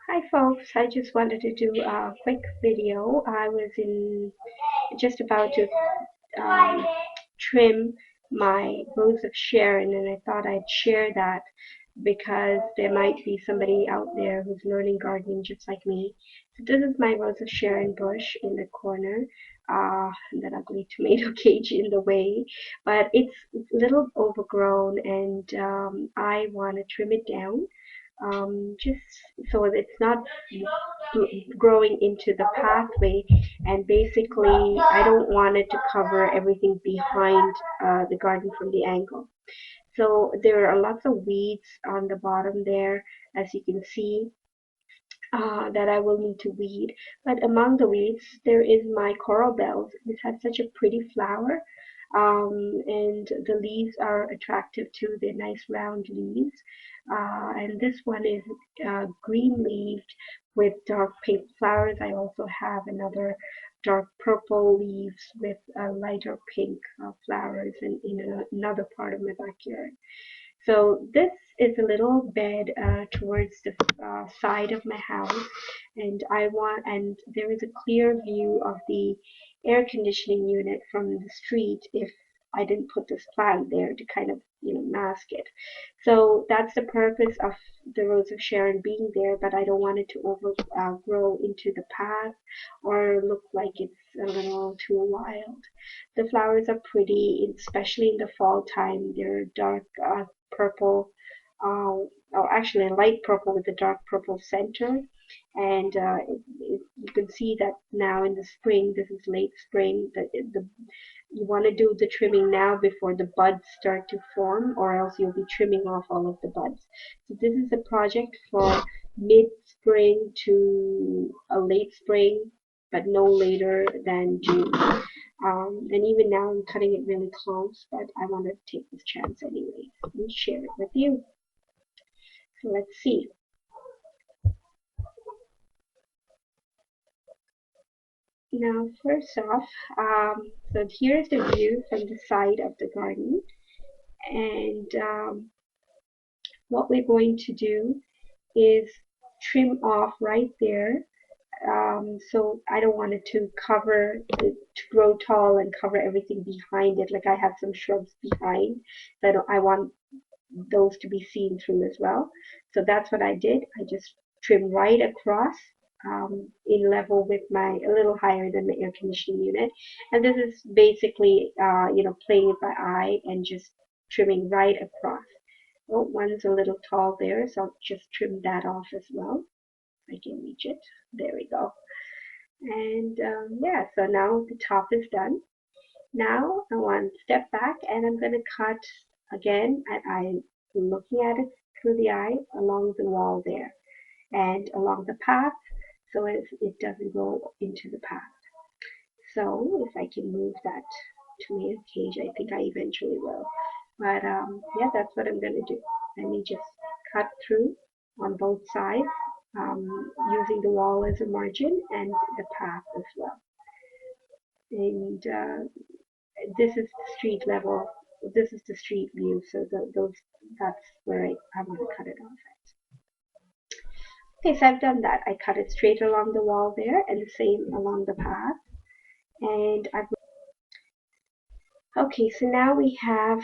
Hi folks, I just wanted to do a quick video. I was just about to um, trim my Rose of Sharon, and I thought I'd share that because there might be somebody out there who's learning gardening just like me. So this is my Rose of Sharon bush in the corner, and that ugly tomato cage in the way, but it's a little overgrown, and I want to trim it down, just so that it's not growing into the pathway. And basically I don't want it to cover everything behind the garden from the angle. So there are lots of weeds on the bottom there, as you can see, that I will need to weed. But among the weeds, there is my coral bells. This has such a pretty flower, and the leaves are attractive too. They're nice round leaves. And this one is green leaved with dark pink flowers. I also have another dark purple leaves with lighter pink flowers in another part of my backyard. So this is a little bed towards the side of my house, and there is a clear view of the air conditioning unit from the street if I didn't put this plant there to kind of, mask it. So that's the purpose of the Rose of Sharon being there, but I don't want it to overgrow into the path or look like it's a little too wild. The flowers are pretty, especially in the fall time. They're dark purple, or actually light purple with a dark purple center. And you can see that now in the spring, this is late spring, you want to do the trimming now before the buds start to form, or else you'll be trimming off all of the buds. So this is a project for mid-spring to a late spring, but no later than June. And even now I'm cutting it really close, but I want to take this chance anyway and share it with you. So let's see. Now, first off, so here's the view from the side of the garden, and what we're going to do is trim off right there. So I don't want it to to grow tall and cover everything behind it. Like I have some shrubs behind that I want those to be seen through as well. So that's what I did. I just trimmed right across, in level with a little higher than the air conditioning unit. And this is basically, playing it by eye and just trimming right across. Oh, one's a little tall there, so I'll just trim that off as well. I can reach it. There we go. And yeah, so now the top is done. Now I want to step back and I'm going to cut again, and I'm looking at it through the eye along the wall there and along the path, so it doesn't go into the path. So if I can move that tomato cage, I think I eventually will. But yeah, that's what I'm going to do. Let me just cut through on both sides, using the wall as a margin and the path as well. And this is the street level. This is the street view, so that's where I want to cut it off at. Okay, so I've done that. I cut it straight along the wall there, and the same along the path. And I've Okay, so now we have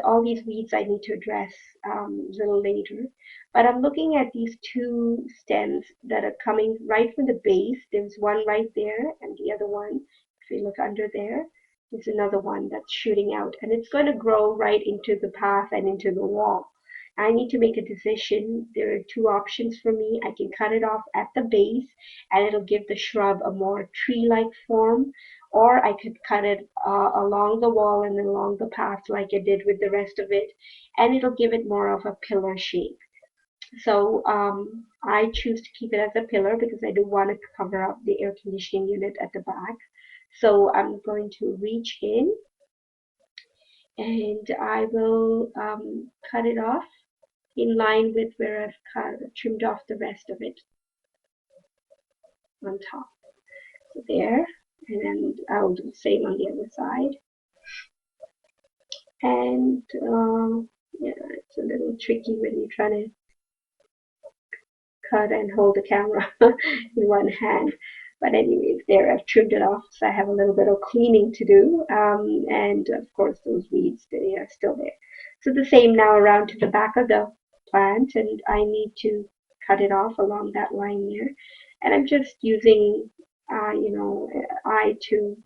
all these weeds I need to address a little later. But I'm looking at these two stems that are coming right from the base. There's one right there, and the other one, if you look under there, there's another one that's shooting out. And it's going to grow right into the path and into the wall. I need to make a decision. There are two options for me. I can cut it off at the base, and it'll give the shrub a more tree-like form, or I could cut it along the wall and along the path like I did with the rest of it, and it'll give it more of a pillar shape. So I choose to keep it as a pillar because I do want to cover up the air conditioning unit at the back. So I'm going to reach in and I will cut it off in line with where I've trimmed off the rest of it on top. So there, and then I'll do the same on the other side. And yeah, it's a little tricky when you're trying to cut and hold the camera in one hand. But anyways, there I've trimmed it off, so I have a little bit of cleaning to do. And of course, those weeds, they are still there. So the same now around to the back of the plant, and I need to cut it off along that line there. And I'm just using, eye to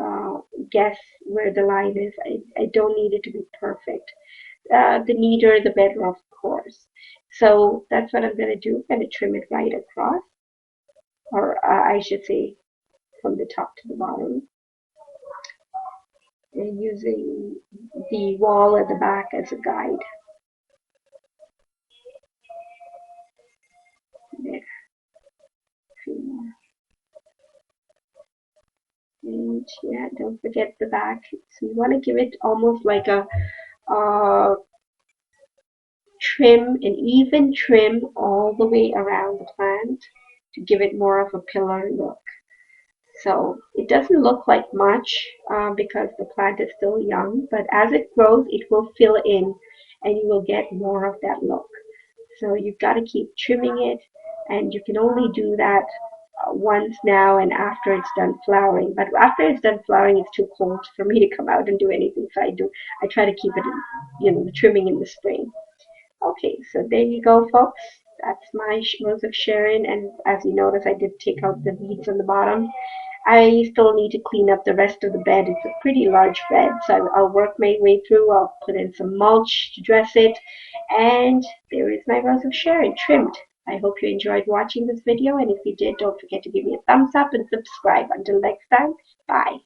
uh, guess where the line is. I don't need it to be perfect. The neater, the better, of course. So that's what I'm going to do. I'm going to trim it right across, or I should say from the top to the bottom, and using the wall at the back as a guide. There, a few more. And yeah, don't forget the back. So you want to give it almost like a trim, an even trim all the way around the plant to give it more of a pillar look. So it doesn't look like much because the plant is still young, but as it grows, it will fill in and you will get more of that look. So you've got to keep trimming it, and you can only do that once now and after it's done flowering. But after it's done flowering, it's too cold for me to come out and do anything. So I try to keep it, the trimming in the spring. Okay, so there you go, folks. That's my Rose of Sharon, and as you notice, I did take out the weeds on the bottom. I still need to clean up the rest of the bed. It's a pretty large bed, so I'll work my way through. I'll put in some mulch to dress it, and there is my Rose of Sharon trimmed. I hope you enjoyed watching this video, and if you did, don't forget to give me a thumbs up and subscribe. Until next time, bye.